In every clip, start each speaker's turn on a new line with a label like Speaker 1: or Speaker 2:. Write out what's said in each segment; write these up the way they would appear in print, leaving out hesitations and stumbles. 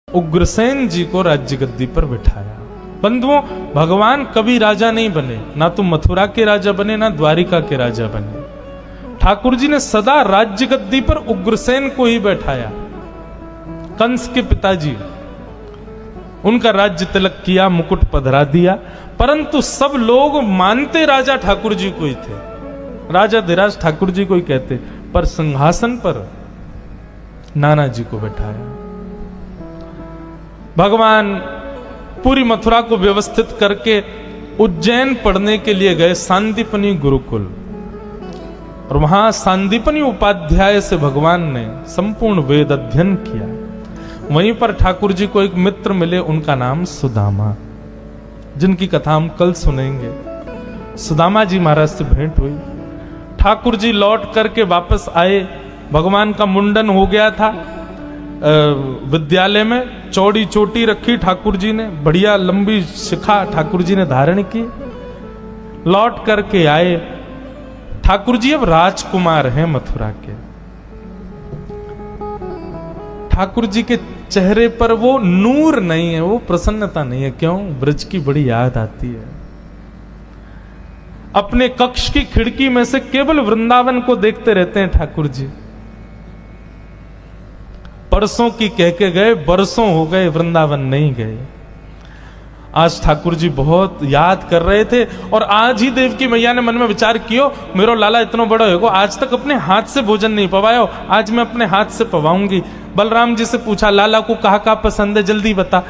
Speaker 1: उग्रसेन जी को राज्य गद्दी पर बिठाया। बंधुओं, भगवान कभी राजा नहीं बने, ना तो मथुरा के राजा बने ना द्वारिका के राजा बने। ठाकुर जी ने सदा राज्य गद्दी पर उग्रसेन को ही बैठाया। कंस के पिताजी, उनका राज्य तिलक किया, मुकुट पधरा दिया, परंतु सब लोग मानते राजा ठाकुर जी को ही थे। राजा धीराज ठाकुर जी को ही कहते, पर सिंहासन पर नाना जी को बैठाया। भगवान पूरी मथुरा को व्यवस्थित करके उज्जैन पढ़ने के लिए गए, सांदीपनी गुरुकुल, और वहां सांदीपनी उपाध्याय से भगवान ने संपूर्ण वेद अध्ययन किया। वहीं पर ठाकुर जी को एक मित्र मिले, उनका नाम सुदामा, जिनकी कथा हम कल सुनेंगे। सुदामा जी महाराज से भेंट हुई। ठाकुर जी लौट करके वापस आए। भगवान का मुंडन हो गया था विद्यालय में, चौड़ी चोटी रखी ठाकुर जी ने, बढ़िया लंबी शिखा ठाकुर जी ने धारण की। लौट करके आए। ठाकुर जी अब राजकुमार हैं मथुरा के। ठाकुर जी के चेहरे पर वो नूर नहीं है, वो प्रसन्नता नहीं है। क्यों? ब्रज की बड़ी याद आती है। अपने कक्ष की खिड़की में से केवल वृंदावन को देखते रहते हैं ठाकुर जी। परसों की कह के गए, बरसों हो गए, वृंदावन नहीं गए। आज ठाकुर जी बहुत याद कर रहे थे, और आज ही देवकी मैया ने मन में विचार कियो, मेरो लाला इतना बड़ा होगा, आज तक अपने हाथ से भोजन नहीं पवायो, आज मैं अपने हाथ से पवाऊंगी। बलराम जी से पूछा, लाला को कहा पसंद है, जल्दी बता।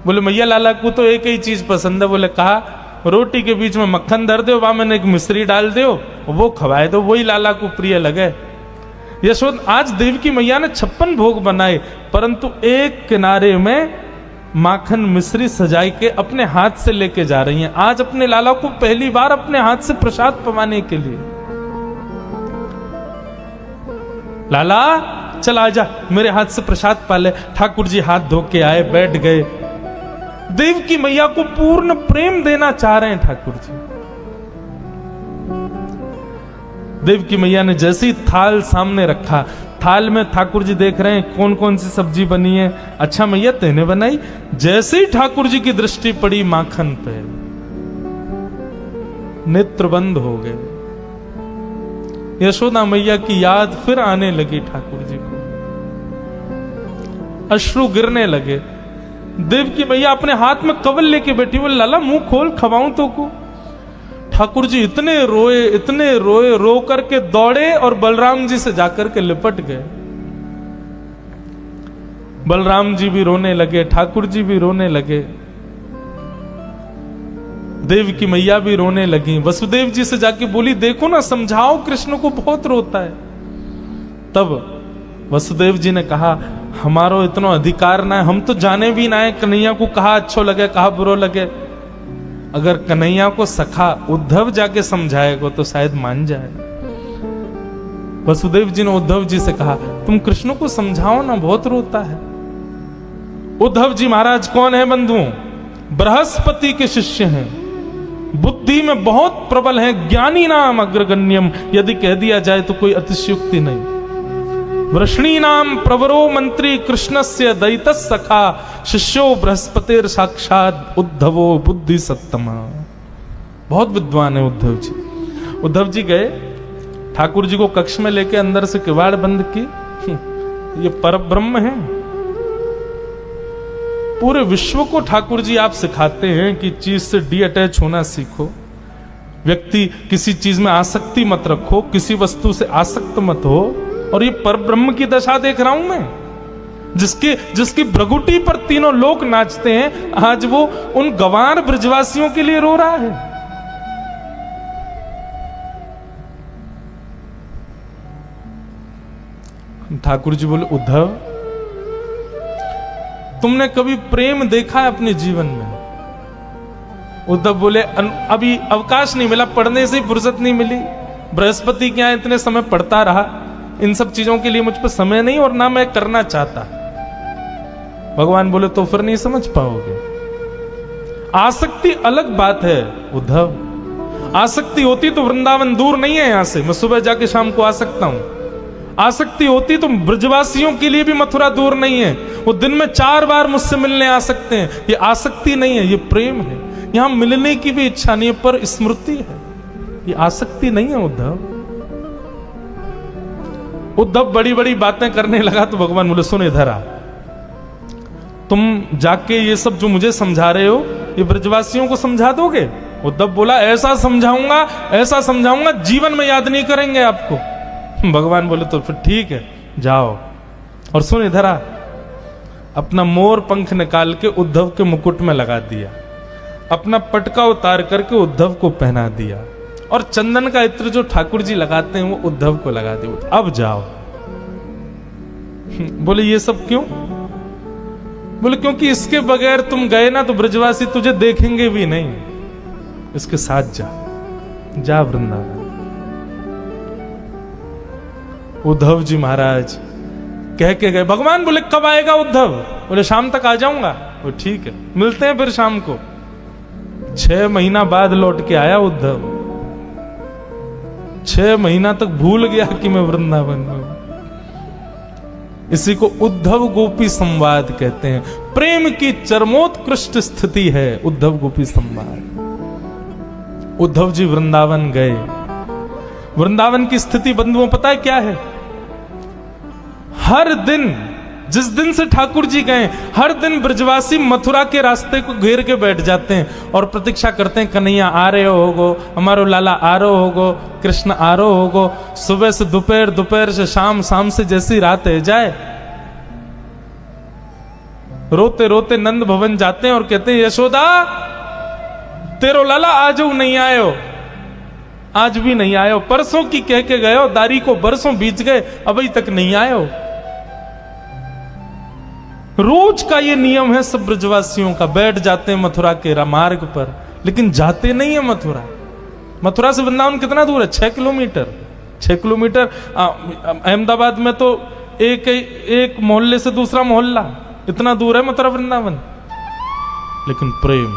Speaker 1: बोले मैया लाला को तो एक ही चीज पसंद है। बोले कहा, रोटी के बीच में मक्खन धर दो, वहां मैंने एक मिश्री डाल दो, वो खवाए दो, वही लाला को प्रिय लगे। यशोद, आज देवकी मैया ने 56 भोग बनाए, परंतु एक किनारे में माखन मिश्री सजाई के अपने हाथ से लेके जा रही हैं। आज अपने लाला को पहली बार अपने हाथ से प्रसाद पवाने के लिए। लाला चल आजा, मेरे हाथ से प्रसाद पा ले। ठाकुर जी हाथ धो के आए, बैठ गए। देवकी मैया को पूर्ण प्रेम देना चाह रहे हैं ठाकुर जी। देवकी मैया ने जैसे ही थाल सामने रखा, थाल में ठाकुर जी देख रहे हैं कौन कौन सी सब्जी बनी है। अच्छा मैया तेने बनाई? जैसे ही ठाकुर जी की दृष्टि पड़ी माखन पे, नेत्र बंद हो गए। यशोदा मैया की याद फिर आने लगी ठाकुर जी को, अश्रु गिरने लगे। देवकी मैया अपने हाथ में कवल लेके बैठी, बोले लाला मुंह खोल, खवाऊं तो को। ठाकुर जी इतने रोए, रो करके दौड़े और बलराम जी से जाकर के लिपट गए। बलराम जी भी रोने लगे, ठाकुर जी भी रोने लगे, देवकी मैया भी रोने लगी। वसुदेव जी से जाके बोली, देखो ना, समझाओ कृष्ण को, बहुत रोता है। तब वसुदेव जी ने कहा, हमारो इतना अधिकार ना है, हम तो जाने भी ना है कन्हैया को कहा अच्छो लगे कहा बुरो लगे। अगर कन्हैया को सखा उद्धव जाके समझाएगा तो शायद मान जाए। वसुदेव जी ने उद्धव जी से कहा, तुम कृष्ण को समझाओ ना, बहुत रोता है। उद्धव जी महाराज कौन है बंधुओं? बृहस्पति के शिष्य हैं, बुद्धि में बहुत प्रबल हैं, ज्ञानी नाम अग्रगण्यम, यदि कह दिया जाए तो कोई अतिशयोक्ति नहीं। वृष्णी नाम प्रवरो मंत्री कृष्णस्य दैतः सखा, शिष्यो बृहस्पतिर साक्षात उद्धवो बुद्धि सत्तमा। बहुत विद्वान है उद्धव जी। उद्धव जी गए, ठाकुर जी को कक्ष में लेके अंदर से किवाड़ बंद की। ये परब्रह्म है। पूरे विश्व को ठाकुर जी आप सिखाते हैं कि चीज से डी अटैच होना सीखो, व्यक्ति किसी चीज में आसक्ति मत रखो, किसी वस्तु से आसक्त मत हो। और ये परब्रह्म की दशा देख रहा हूं मैं, जिसकी भ्रगुटी पर तीनों लोग नाचते हैं, आज वो उन गंवार ब्रजवासियों के लिए रो रहा है। ठाकुर जी बोले, उद्धव तुमने कभी प्रेम देखा है अपने जीवन में? उद्धव बोले, अभी अवकाश नहीं मिला, पढ़ने से ही फुर्सत नहीं मिली। बृहस्पति के यहां इतने समय पढ़ता रहा, इन सब चीजों के लिए मुझ पर समय नहीं और ना मैं करना चाहता। भगवान बोले, तो फिर नहीं समझ पाओगे। आसक्ति अलग बात है उद्धव। आसक्ति होती तो वृंदावन दूर नहीं है यहां से, मैं सुबह जाके शाम को आ सकता हूं। आसक्ति होती तो ब्रजवासियों के लिए भी मथुरा दूर नहीं है। वो दिन में 4 बार मुझसे मिलने आ सकते हैं। ये आसक्ति नहीं है, ये प्रेम है। यहां मिलने की भी इच्छा नहीं है, पर स्मृति है। ये आसक्ति नहीं है। उद्धव बड़ी बड़ी बातें करने लगा तो भगवान बोले सुन इधर आ, तुम जाके ये सब जो मुझे समझा रहे हो ये ब्रजवासियों को समझा दोगे? उद्धव बोला ऐसा समझाऊंगा जीवन में याद नहीं करेंगे आपको। भगवान बोले तो फिर ठीक है जाओ, और सुन इधर आ। अपना मोर पंख निकाल के उद्धव के मुकुट में लगा दिया, अपना पटका उतार करके उद्धव को पहना दिया, और चंदन का इत्र जो ठाकुर जी लगाते हैं वो उद्धव को लगा दिया। अब जाओ। बोले ये सब क्यों? बोले क्योंकि इसके बगैर तुम गए ना तो ब्रजवासी तुझे देखेंगे भी नहीं, इसके साथ जा वृंदावन। उद्धव जी महाराज कह के गए। भगवान बोले कब आएगा उद्धव? बोले शाम तक आ जाऊंगा। वो ठीक है, मिलते हैं फिर शाम को। 6 महीना बाद लौट के आया उद्धव। 6 महीना तक भूल गया कि मैं वृंदावन में हूं। इसी को उद्धव गोपी संवाद कहते हैं। प्रेम की चरमोत्कृष्ट स्थिति है उद्धव गोपी संवाद। उद्धव जी वृंदावन गए। वृंदावन की स्थिति बंधुओं पता है क्या है? हर दिन, जिस दिन से ठाकुर जी गए, हर दिन ब्रजवासी मथुरा के रास्ते को घेर के बैठ जाते हैं और प्रतीक्षा करते हैं कन्हैया आ रहे होगो, हमारो लाला आ रहे होगो, कृष्ण आ रहे होगो। सुबह से दोपहर, दोपहर से शाम, शाम से जैसी रात है जाए, रोते रोते नंद भवन जाते हैं और कहते हैं यशोदा तेरो लाला आज नहीं आयो, आज भी नहीं आयो। परसों की कह के गए हो, दारी को बरसों बीत गए अभी तक नहीं आयो। रोज का ये नियम है सब ब्रजवासियों का। बैठ जाते हैं मथुरा के मार्ग पर, लेकिन जाते नहीं है मथुरा। मथुरा से वृंदावन कितना दूर है? 6 किलोमीटर। 6 किलोमीटर। अहमदाबाद में तो एक मोहल्ले से दूसरा मोहल्ला, इतना दूर है मथुरा वृंदावन। लेकिन प्रेम,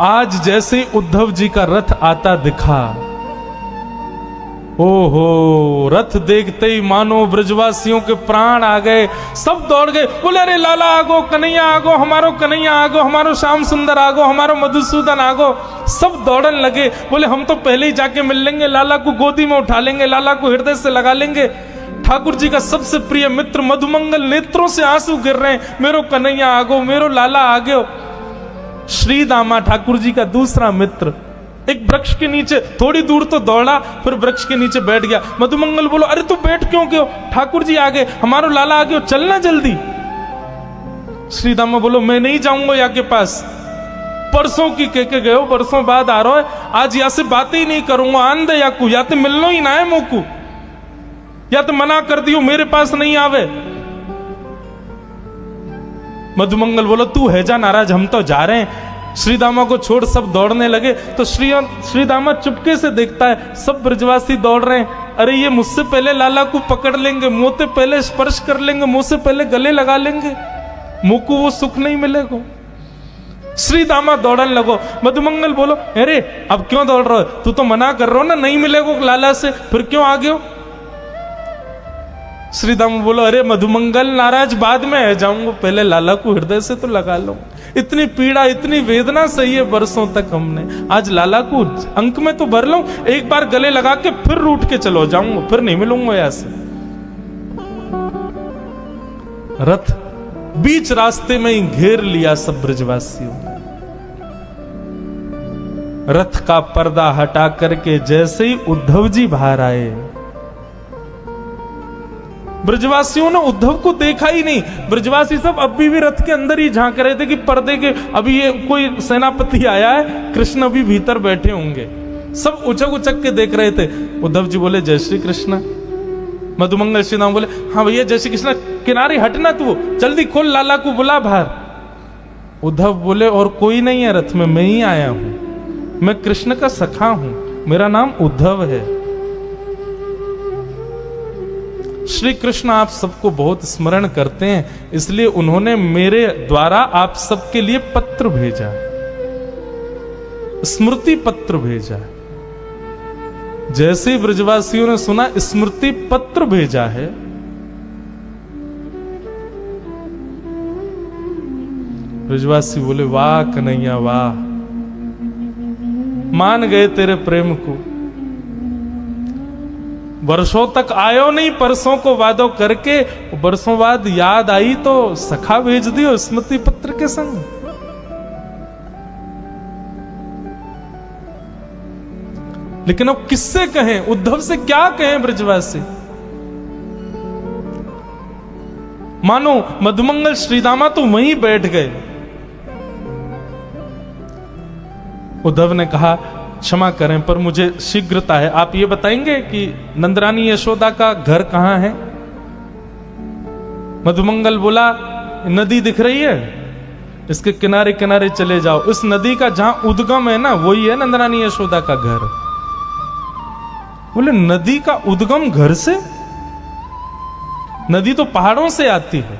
Speaker 1: आज जैसे उद्धव जी का रथ आता दिखा, ओहो, रथ देखते ही मानो ब्रजवासियों के प्राण आ गए। सब दौड़ गए, बोले अरे लाला आगो, कन्हैया आगो, हमारो कन्हैया आगो, हमारो श्याम सुंदर आगो, हमारो मधुसूदन आगो। सब दौड़न लगे। बोले हम तो पहले ही जाके मिल लेंगे, लाला को गोदी में उठा लेंगे, लाला को हृदय से लगा लेंगे। ठाकुर जी का सबसे प्रिय मित्र मधुमंगल नेत्रों से आंसू गिर रहे हैं, मेरो कन्हैया आगो, मेरो लाला आगो। श्री दामा ठाकुर जी का दूसरा मित्र एक वृक्ष के नीचे थोड़ी दूर तो दौड़ा, फिर वृक्ष के नीचे बैठ गया। मधुमंगल बोलो अरे तू बैठ क्यों क्यों? ठाकुर जी आगे, हमारो लाला आगे, चलना जल्दी। श्री दामा बोलो मैं नहीं जाऊंगा यहाँ के पास, परसों की कह के गए हो, परसों बाद आ रहा है, आज यहाँ से बातें ही नहीं करूंगा। आंदे या को, या तो मिलना ही ना है मोकू, या तो मना कर दियो मेरे पास नहीं आवे। मधुमंगल बोलो तू है जा नाराज, हम तो जा रहे हैं। श्री दामा को छोड़ सब दौड़ने लगे तो श्री दामा चुपके से देखता है सब ब्रजवासी दौड़ रहे हैं। अरे ये मुझसे पहले लाला को पकड़ लेंगे, मुंह से पहले स्पर्श कर लेंगे, मुंह से पहले गले लगा लेंगे, मुंह को वो सुख नहीं मिलेगा। श्री दामा दौड़न लगो। मधुमंगल बोलो अरे अब क्यों दौड़ रहे हो? तू तो मना कर रहा हो ना, नहीं मिलेगा लाला से, फिर क्यों आ गए हो? श्री दामा बोलो अरे मधुमंगल नाराज बाद में है जाऊंगा, पहले लाला को हृदय से तो लगा लो। इतनी पीड़ा, इतनी वेदना सही है बरसों तक हमने, आज लाला को अंक में तो भर लूं, एक बार गले लगा के फिर रूठ के चलो जाऊंगा, फिर नहीं मिलूंगा ऐसे। रथ बीच रास्ते में ही घेर लिया सब ब्रजवासियों ने। रथ का पर्दा हटा करके जैसे ही उद्धव जी बाहर आए, ब्रजवासियों ने उद्धव को देखा ही नहीं। ब्रजवासी सब अभी भी रथ के अंदर ही झांक रहे थे कि पर्दे के अभी ये कोई सेनापति आया है, कृष्ण अभी भीतर बैठे होंगे। सब उचक उचक के देख रहे थे। उद्धव जी बोले जय श्री कृष्ण। मधुमंगल श्री राम बोले हाँ भैया जय श्री कृष्ण, किनारे हटना तू, जल्दी खोल, लाला को बुला बाहर। उद्धव बोले और कोई नहीं है रथ में, मैं ही आया हूं, मैं कृष्ण का सखा हूं, मेरा नाम उद्धव है। श्री कृष्ण आप सबको बहुत स्मरण करते हैं, इसलिए उन्होंने मेरे द्वारा आप सबके लिए पत्र भेजा, स्मृति पत्र भेजा। जैसे ही ब्रजवासियों ने सुना स्मृति पत्र भेजा है, ब्रजवासी बोले वाह कन्हैया वाह, मान गए तेरे प्रेम को। वर्षों तक आयो नहीं, परसों को वादो करके, बरसों बाद याद आई तो सखा भेज दियो स्मृति पत्र के संग। लेकिन अब किससे कहें, उद्धव से क्या कहें ब्रजवासी? मानो मधुमंगल श्रीदामा तो वहीं बैठ गए। उद्धव ने कहा क्षमा करें पर मुझे शीघ्रता है, आप ये बताएंगे कि नंदरानी यशोदा का घर कहां है? मधुमंगल बोला नदी दिख रही है, इसके किनारे किनारे चले जाओ, इस नदी का जहां उद्गम है ना वही है नंदरानी यशोदा का घर। बोले नदी का उद्गम घर से? नदी तो पहाड़ों से आती है,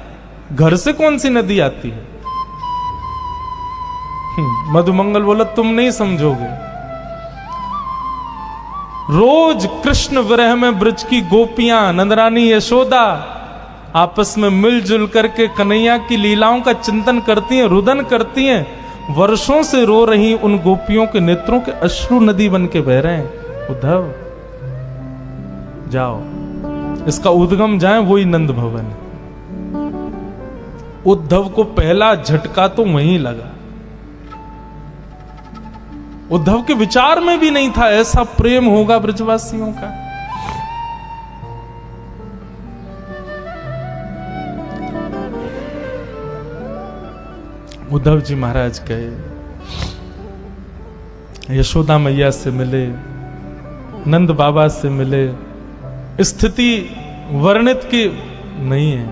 Speaker 1: घर से कौन सी नदी आती है? मधुमंगल बोला तुम नहीं समझोगे। रोज कृष्ण विरह में ब्रज की गोपियां नंदरानी यशोदा आपस में मिलजुल करके कन्हैया की लीलाओं का चिंतन करती हैं, रुदन करती हैं। वर्षों से रो रही उन गोपियों के नेत्रों के अश्रु नदी बन के बह रहे हैं। उद्धव जाओ, इसका उद्गम जाए वही नंद भवन। उद्धव को पहला झटका तो वहीं लगा। उद्धव के विचार में भी नहीं था ऐसा प्रेम होगा ब्रजवासियों का। उद्धव जी महाराज गए, यशोदा मैया से मिले, नंद बाबा से मिले। स्थिति वर्णित की नहीं है।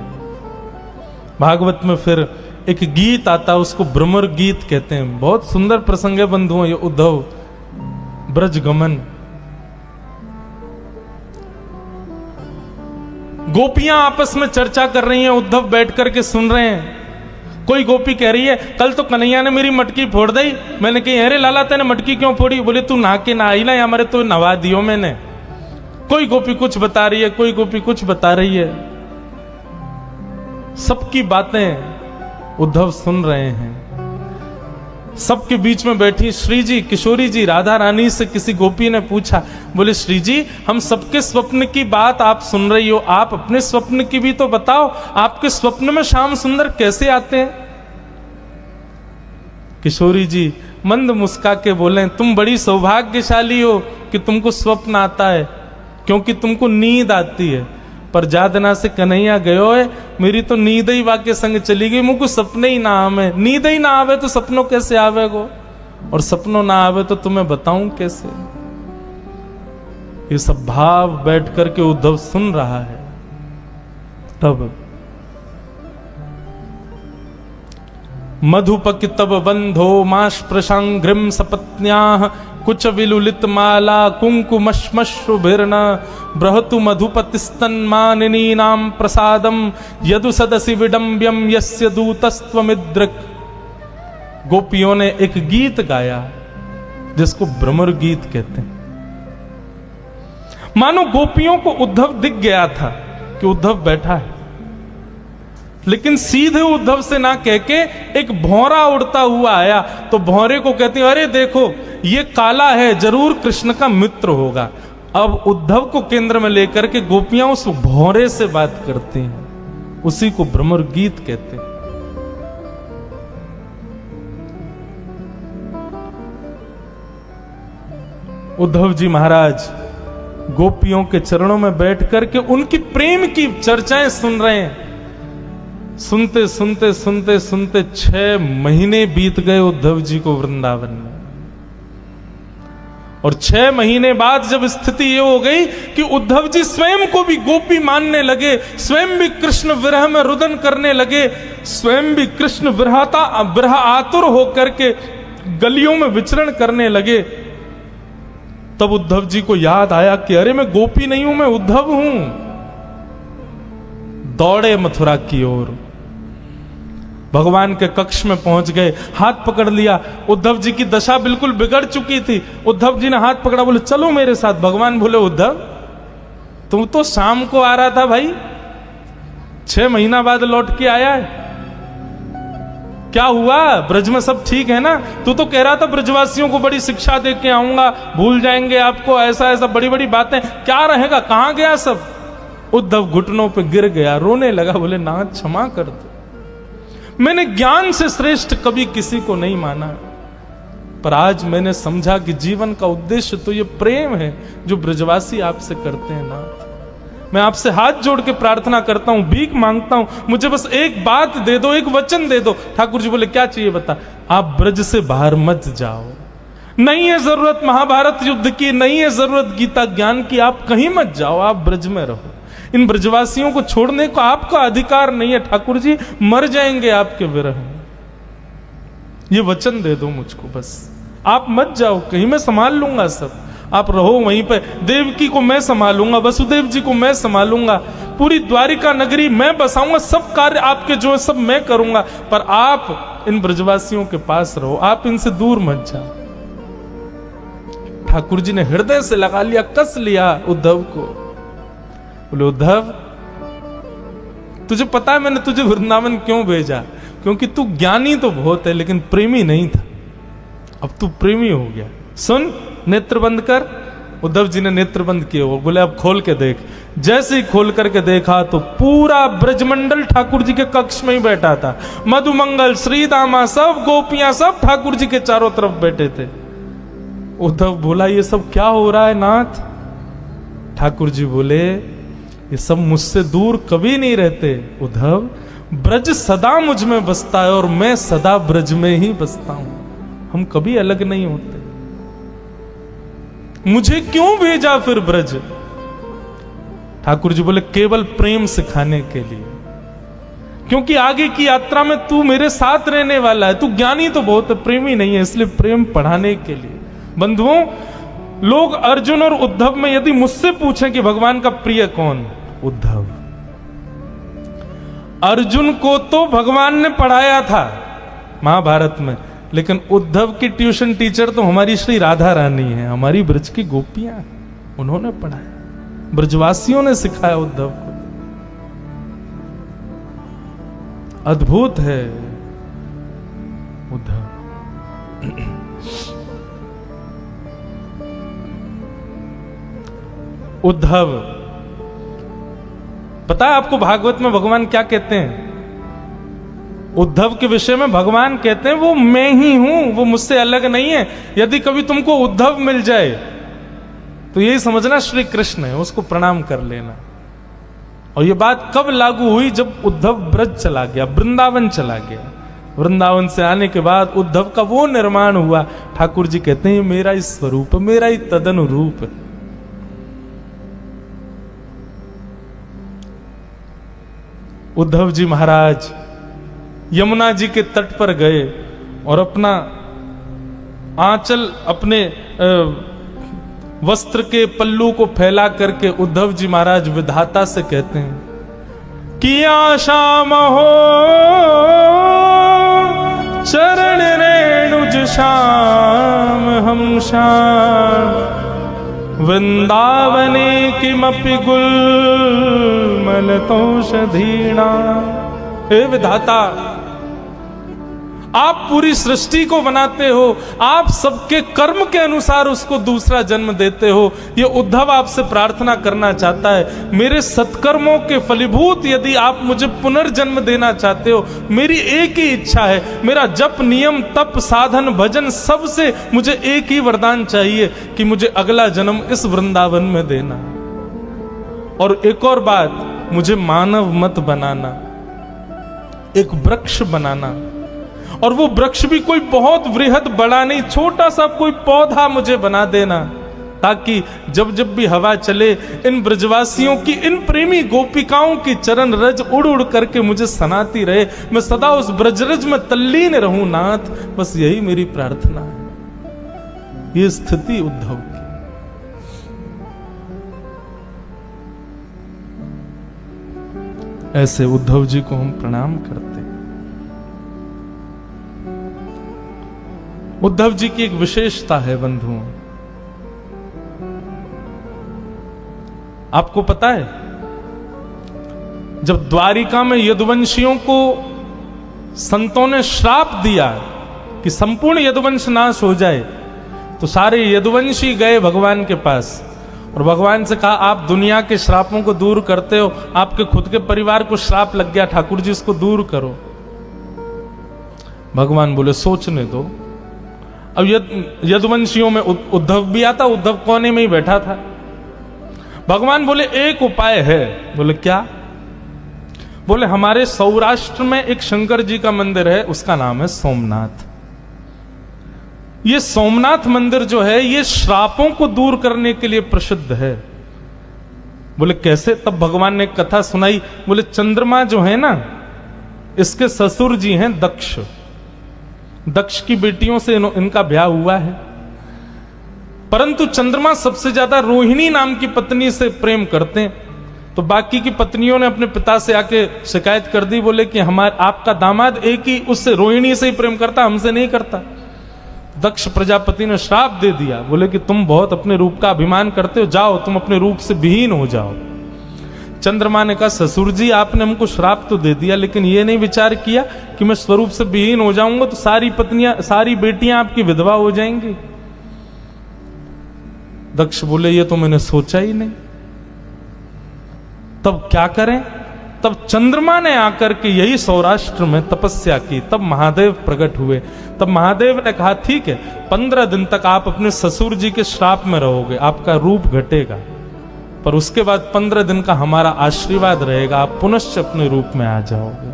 Speaker 1: भागवत में फिर एक गीत आता है, उसको भ्रमर गीत कहते हैं। बहुत सुंदर प्रसंग है बंधुओं ये उद्धव ब्रज गमन। गोपियां आपस में चर्चा कर रही हैं, उद्धव बैठ करके सुन रहे हैं। कोई गोपी कह रही है कल तो कन्हैया ने मेरी मटकी फोड़ दी। मैंने कही अरे लाला तेने मटकी क्यों फोड़ी? बोले तू नहा के ना आई ना, या मेरे तो नवा दियो मैंने। कोई गोपी कुछ बता रही है, कोई गोपी कुछ बता रही है। सबकी बातें उद्धव सुन रहे हैं। सबके बीच में बैठी श्री जी, किशोरी जी, राधा रानी से किसी गोपी ने पूछा, बोले श्री जी हम सबके स्वप्न की बात आप सुन रही हो, आप अपने स्वप्न की भी तो बताओ, आपके स्वप्न में श्याम सुंदर कैसे आते हैं? किशोरी जी मंद मुस्का के बोले तुम बड़ी सौभाग्यशाली हो कि तुमको स्वप्न आता है, क्योंकि तुमको नींद आती है। पर जादना से कन्हैया गयो है, मेरी तो नींद ही वाके संग चली गई, मुझको सपने ही ना आवे। नींद ही ना आवे तो सपनों कैसे आवे गो, और सपनों ना आवे तो तुम्हें बताऊं कैसे? ये सब भाव बैठ करके उद्धव सुन रहा है। तब मधुपक तब बंधो माश प्रशांग्रिम सपत्न्याः कुछ विलुलित माला कुंकुमश्मश्रुभिर्न बृहतु मधुपतिस्तन्मानिनी नाम प्रसादम यदु सदसि विडंब्यम यस्य दूतस्त्वमिद्रक। गोपियों ने एक गीत गाया जिसको भ्रमर गीत कहते हैं। मानो गोपियों को उद्धव दिख गया था कि उद्धव बैठा है, लेकिन सीधे उद्धव से ना कह के एक भौरा उड़ता हुआ आया। तो भौरे को कहते हैं अरे देखो ये काला है, जरूर कृष्ण का मित्र होगा। अब उद्धव को केंद्र में लेकर के गोपियां उस भौरे से बात करती हैं, उसी को भ्रमर गीत कहते हैं। उद्धव जी महाराज गोपियों के चरणों में बैठ करके उनकी प्रेम की चर्चाएं सुन रहे हैं। सुनते सुनते सुनते सुनते 6 महीने बीत गए उद्धव जी को वृंदावन में। और 6 महीने बाद जब स्थिति ये हो गई कि उद्धव जी स्वयं को भी गोपी मानने लगे, स्वयं भी कृष्ण विरह में रुदन करने लगे, स्वयं भी कृष्ण विरह आतुर होकर के गलियों में विचरण करने लगे, तब उद्धव जी को याद आया कि अरे मैं गोपी नहीं हूं, मैं उद्धव हूं। दौड़े मथुरा की ओर। भगवान के कक्ष में पहुंच गए, हाथ पकड़ लिया। उद्धव जी की दशा बिल्कुल बिगड़ चुकी थी। उद्धव जी ने हाथ पकड़ा, बोले चलो मेरे साथ। भगवान बोले उद्धव तू तो शाम को आ रहा था भाई, 6 महीना बाद लौट के आया है, क्या हुआ? ब्रज में सब ठीक है ना? तू तो कह रहा था ब्रजवासियों को बड़ी शिक्षा दे के आऊंगा, भूल जाएंगे आपको, ऐसा ऐसा बड़ी बड़ी बातें, क्या रहेगा, कहां गया सब? उद्धव घुटनों पे गिर गया, रोने लगा, बोले नाथ क्षमा कर दो, मैंने ज्ञान से श्रेष्ठ कभी किसी को नहीं माना, पर आज मैंने समझा कि जीवन का उद्देश्य तो ये प्रेम है जो ब्रजवासी आपसे करते हैं नाथ। मैं आपसे हाथ जोड़ के प्रार्थना करता हूं, भीख मांगता हूं, मुझे बस एक बात दे दो, एक वचन दे दो। ठाकुर जी बोले क्या चाहिए बता? आप ब्रज से बाहर मत जाओ, नहीं है जरूरत महाभारत युद्ध की, नहीं है जरूरत गीता ज्ञान की, आप कहीं मत जाओ, आप ब्रज में रहो। इन ब्रजवासियों को छोड़ने को आपका अधिकार नहीं है ठाकुर जी, मर जाएंगे आपके विरह में। ये वचन दे दो मुझको बस, आप मत जाओ कहीं, मैं संभाल लूंगा सब, आप रहो वहीं पे। देवकी को मैं संभालूंगा, वसुदेव जी को मैं संभालूंगा, पूरी द्वारिका नगरी मैं बसाऊंगा, सब कार्य आपके जो है सब मैं करूंगा, पर आप इन ब्रजवासियों के पास रहो, आप इनसे दूर मत जाओ। ठाकुर जी ने हृदय से लगा लिया, कस लिया उद्धव को। बोले उद्धव तुझे पता है मैंने तुझे वृंदावन क्यों भेजा? क्योंकि तू ज्ञानी तो बहुत है लेकिन प्रेमी नहीं था, अब तू प्रेमी हो गया। सुन, नेत्र बंद कर। उद्धव जी ने नेत्र बंद किए, वो बोले अब खोल के देख। जैसे ही खोल करके देखा तो पूरा ब्रजमंडल ठाकुर जी के कक्ष में ही बैठा था। मधुमंगल, श्रीदामा, सब गोपियां सब ठाकुर जी के चारों तरफ बैठे थे। उद्धव बोला ये सब क्या हो रहा है नाथ? ठाकुर जी बोले ये सब मुझसे दूर कभी नहीं रहते उद्धव, ब्रज सदा मुझ में बसता है और मैं सदा ब्रज में ही बसता हूं, हम कभी अलग नहीं होते। मुझे क्यों भेजा फिर ब्रज? ठाकुर जी बोले केवल प्रेम सिखाने के लिए, क्योंकि आगे की यात्रा में तू मेरे साथ रहने वाला है, तू ज्ञानी तो बहुत है, प्रेमी नहीं है, इसलिए प्रेम पढ़ाने के लिए। बंधुओं, लोग अर्जुन और उद्धव में यदि मुझसे पूछें कि भगवान का प्रिय कौन? उद्धव। अर्जुन को तो भगवान ने पढ़ाया था महाभारत में, लेकिन उद्धव की ट्यूशन टीचर तो हमारी श्री राधा रानी है, हमारी ब्रज की गोपियां, उन्होंने पढ़ाया, ब्रजवासियों ने सिखाया उद्धव को। अद्भुत है उद्धव। उद्धव, पता है आपको भागवत में भगवान क्या कहते हैं? उद्धव के विषय में भगवान कहते हैं वो मैं ही हूं, वो मुझसे अलग नहीं है। यदि कभी तुमको उद्धव मिल जाए तो यही समझना श्री कृष्ण है, उसको प्रणाम कर लेना। और ये बात कब लागू हुई? जब उद्धव ब्रज चला गया, वृंदावन चला गया। वृंदावन से आने के बाद उद्धव का वो निर्माण हुआ। ठाकुर जी कहते हैं मेरा ही स्वरूप, मेरा ही तदनुरूप है। उद्धव जी महाराज यमुना जी के तट पर गए और अपना आंचल, अपने वस्त्र के पल्लू को फैला करके उद्धव जी महाराज विधाता से कहते हैं कि आशाम हो चरण रेणुज श्याम हम श्याम, वृंदावने किमपि गुलमलतोषधीणा। हे विधाता, आप पूरी सृष्टि को बनाते हो, आप सबके कर्म के अनुसार उसको दूसरा जन्म देते हो। ये उद्धव आपसे प्रार्थना करना चाहता है, मेरे सत्कर्मों के फलीभूत यदि आप मुझे पुनर्जन्म देना चाहते हो, मेरी एक ही इच्छा है, मेरा जप, नियम, तप, साधन, भजन, सबसे मुझे एक ही वरदान चाहिए कि मुझे अगला जन्म इस वृंदावन में देना। और एक और बात, मुझे मानव मत बनाना, एक वृक्ष बनाना। और वो वृक्ष भी कोई बहुत वृहद बड़ा नहीं, छोटा सा कोई पौधा मुझे बना देना, ताकि जब जब भी हवा चले इन ब्रजवासियों की, इन प्रेमी गोपिकाओं की चरण रज उड़ उड़ करके मुझे सनाती रहे, मैं सदा उस ब्रजरज में तल्लीन रहूं नाथ। बस यही मेरी प्रार्थना है। ये स्थिति उद्धव की। ऐसे उद्धव जी को हम प्रणाम करते हैं। उद्धव जी की एक विशेषता है बंधुओं, आपको पता है जब द्वारिका में यदुवंशियों को संतों ने श्राप दिया कि संपूर्ण यदुवंश नाश हो जाए, तो सारे यदुवंशी गए भगवान के पास और भगवान से कहा आप दुनिया के श्रापों को दूर करते हो, आपके खुद के परिवार को श्राप लग गया, ठाकुर जी इसको दूर करो। भगवान बोले सोचने दो। अब यदुवंशियों में उद्धव भी आता, उद्धव कोने में ही बैठा था। भगवान बोले एक उपाय है। बोले क्या? बोले हमारे सौराष्ट्र में एक शंकर जी का मंदिर है, उसका नाम है सोमनाथ। ये सोमनाथ मंदिर जो है ये श्रापों को दूर करने के लिए प्रसिद्ध है। बोले कैसे? तब भगवान ने कथा सुनाई। बोले चंद्रमा जो है ना, इसके ससुर जी हैं दक्ष, दक्ष की बेटियों से इनका ब्याह हुआ है, परंतु चंद्रमा सबसे ज्यादा रोहिणी नाम की पत्नी से प्रेम करते हैं। तो बाकी की पत्नियों ने अपने पिता से आके शिकायत कर दी, बोले कि आपका दामाद एक ही उससे रोहिणी से ही प्रेम करता, हमसे नहीं करता। दक्ष प्रजापति ने श्राप दे दिया, बोले कि तुम बहुत अपने रूप का अभिमान करते हो, जाओ तुम अपने रूप से विहीन हो जाओ। चंद्रमा ने कहा ससुर जी आपने हमको श्राप तो दे दिया, लेकिन ये नहीं विचार किया कि मैं स्वरूप से विहीन हो जाऊंगा तो सारी पत्नियां, सारी बेटियां आपकी विधवा हो जाएंगी। दक्ष बोले ये तो मैंने सोचा ही नहीं। तब क्या करें? तब चंद्रमा ने आकर के यही सौराष्ट्र में तपस्या की, तब महादेव प्रकट हुए। तब महादेव ने कहा ठीक है 15 दिन तक आप अपने ससुर जी के श्राप में रहोगे, आपका रूप घटेगा, पर उसके बाद 15 दिन का हमारा आशीर्वाद रहेगा, आप पुनश्च अपने रूप में आ जाओगे।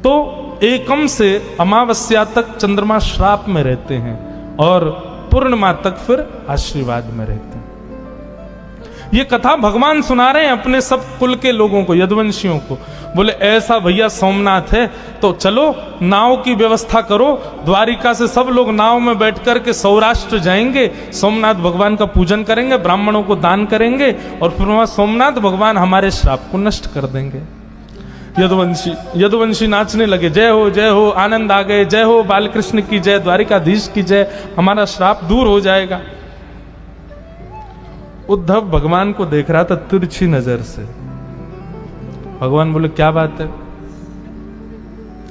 Speaker 1: तो एकम से अमावस्या तक चंद्रमा श्राप में रहते हैं और पूर्णिमा तक फिर आशीर्वाद में रहते हैं। ये कथा भगवान सुना रहे हैं अपने सब कुल के लोगों को, यदुवंशियों को। बोले ऐसा भैया सोमनाथ है तो चलो नाव की व्यवस्था करो, द्वारिका से सब लोग नाव में बैठ करके सौराष्ट्र जाएंगे, सोमनाथ भगवान का पूजन करेंगे, ब्राह्मणों को दान करेंगे और फिर वहां सोमनाथ भगवान हमारे श्राप को नष्ट कर देंगे। यदुवंशी नाचने लगे, जय हो, आनंद आ गए, जय हो बालकृष्ण की जय, द्वारिकाधीश की जय, हमारा श्राप दूर हो जाएगा। उद्धव भगवान को देख रहा था तिरछी नजर से। भगवान बोले क्या बात है?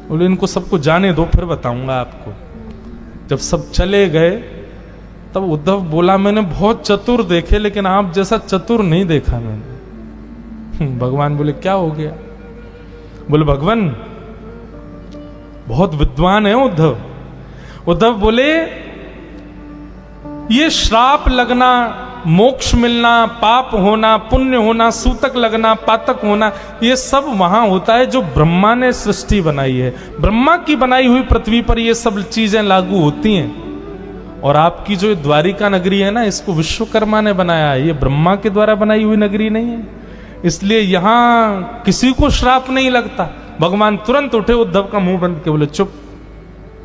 Speaker 1: बोले इनको सबको जाने दो फिर बताऊंगा आपको। जब सब चले गए तब उद्धव बोला मैंने बहुत चतुर देखे लेकिन आप जैसा चतुर नहीं देखा मैंने। भगवान बोले क्या हो गया? बोले भगवान बहुत विद्वान है उद्धव। उद्धव बोले ये श्राप लगना, मोक्ष मिलना, पाप होना, पुण्य होना, सूतक लगना, पातक होना, ये सब वहां होता है जो ब्रह्मा ने सृष्टि बनाई है। ब्रह्मा की बनाई हुई पृथ्वी पर ये सब चीजें लागू होती हैं। और आपकी जो द्वारिका नगरी है ना, इसको विश्वकर्मा ने बनाया है, ये ब्रह्मा के द्वारा बनाई हुई नगरी नहीं है, इसलिए यहां किसी को श्राप नहीं लगता। भगवान तुरंत उठे, उद्धव का मुंह बंद के बोले चुप,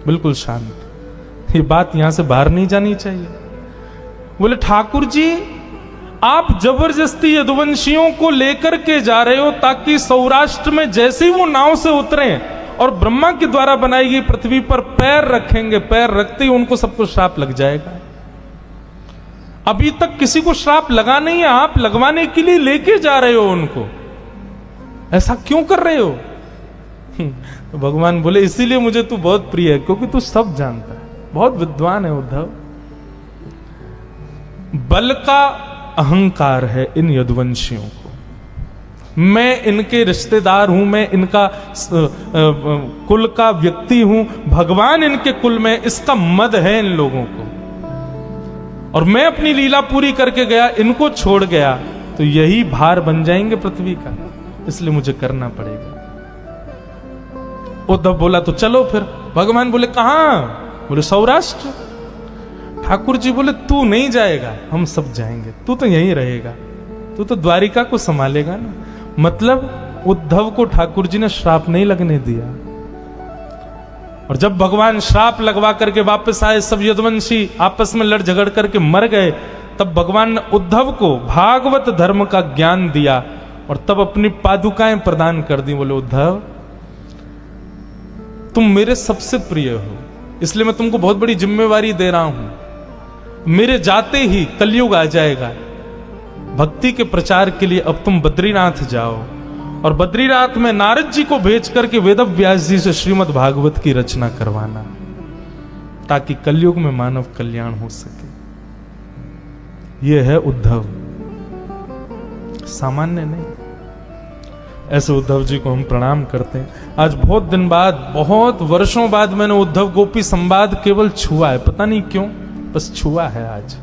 Speaker 1: बिल्कुल शांत, ये बात यहां से बाहर नहीं जानी चाहिए। बोले ठाकुर जी आप जबरदस्ती यदुवंशियों को लेकर के जा रहे हो ताकि सौराष्ट्र में जैसे ही वो नाव से उतरे और ब्रह्मा के द्वारा बनाई गई पृथ्वी पर पैर रखेंगे, पैर रखते ही उनको सबको श्राप लग जाएगा। अभी तक किसी को श्राप लगा नहीं है, आप लगवाने के लिए लेके जा रहे हो उनको, ऐसा क्यों कर रहे हो? तो भगवान बोले इसीलिए मुझे तू बहुत प्रिय है, क्योंकि तू सब जानता है, बहुत विद्वान है उद्धव। बल का अहंकार है इन यदुवंशियों को। मैं इनके रिश्तेदार हूं, मैं इनका कुल का व्यक्ति हूं, भगवान इनके कुल में, इसका मद है इन लोगों को। और मैं अपनी लीला पूरी करके गया, इनको छोड़ गया तो यही भार बन जाएंगे पृथ्वी का, इसलिए मुझे करना पड़ेगा। उद्धव बोला तो चलो फिर। भगवान बोले कहां? बोले सौराष्ट्र। ठाकुर जी बोले तू नहीं जाएगा, हम सब जाएंगे, तू तो यहीं रहेगा, तू तो द्वारिका को संभालेगा ना। मतलब उद्धव को ठाकुर जी ने श्राप नहीं लगने दिया। और जब भगवान श्राप लगवा करके वापस आए, सब यदुवंशी आपस में लड़ झगड़ करके मर गए, तब भगवान ने उद्धव को भागवत धर्म का ज्ञान दिया और तब अपनी पादुकाएं प्रदान कर दी। बोले उद्धव तुम मेरे सबसे प्रिय हो, इसलिए मैं तुमको बहुत बड़ी जिम्मेवारी दे रहा हूं। मेरे जाते ही कलयुग आ जाएगा। भक्ति के प्रचार के लिए अब तुम बद्रीनाथ जाओ और बद्रीनाथ में नारद जी को भेज करके वेदव्यास जी से श्रीमद् भागवत की रचना करवाना, ताकि कलयुग में मानव कल्याण हो सके। यह है उद्धव, सामान्य नहीं। ऐसे उद्धव जी को हम प्रणाम करते हैं। आज बहुत दिन बाद, बहुत वर्षों बाद मैंने उद्धव गोपी संवाद केवल छुआ है, पता नहीं क्यों, बस छुआ है आज।